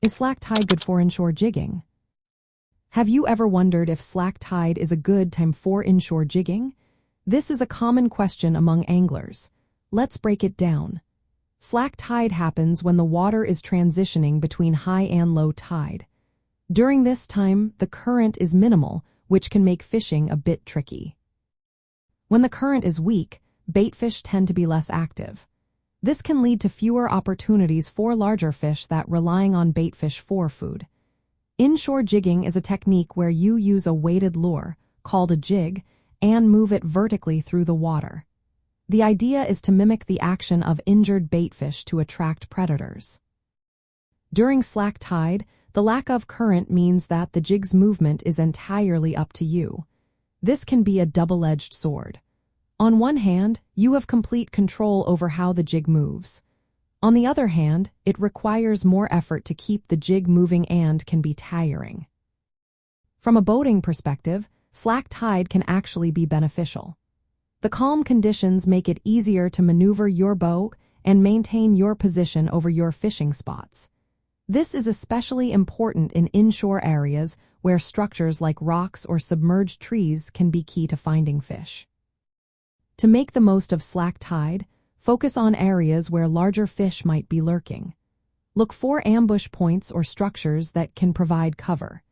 Is slack tide good for inshore jigging? Have you ever wondered if slack tide is a good time for inshore jigging? This is a common question among anglers. Let's break it down. Slack tide happens when the water is transitioning between high and low tide. During this time, the current is minimal, which can make fishing a bit tricky. When the current is weak, baitfish tend to be less active. This can lead to fewer opportunities for larger fish that relying on baitfish for food. Inshore jigging is a technique where you use a weighted lure, called a jig, and move it vertically through the water. The idea is to mimic the action of injured baitfish to attract predators. During slack tide, the lack of current means that the jig's movement is entirely up to you. This can be a double-edged sword. On one hand, you have complete control over how the jig moves. On the other hand, it requires more effort to keep the jig moving and can be tiring. From a boating perspective, slack tide can actually be beneficial. The calm conditions make it easier to maneuver your boat and maintain your position over your fishing spots. This is especially important in inshore areas where structures like rocks or submerged trees can be key to finding fish. To make the most of slack tide, focus on areas where larger fish might be lurking. Look for ambush points or structures that can provide cover.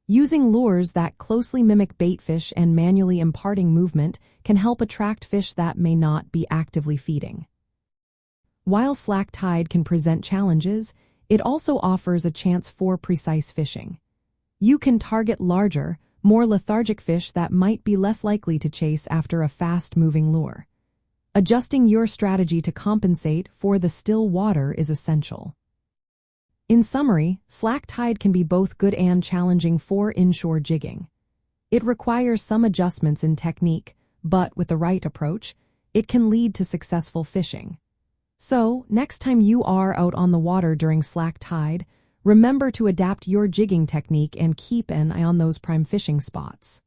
Using lures that closely mimic baitfish and manually imparting movement can help attract fish that may not be actively feeding. While slack tide can present challenges, it also offers a chance for precise fishing. You can target larger, more lethargic fish that might be less likely to chase after a fast-moving lure. Adjusting your strategy to compensate for the still water is essential. In summary, slack tide can be both good and challenging for inshore jigging. It requires some adjustments in technique, but with the right approach, it can lead to successful fishing. So, next time you are out on the water during slack tide, remember to adapt your jigging technique and keep an eye on those prime fishing spots.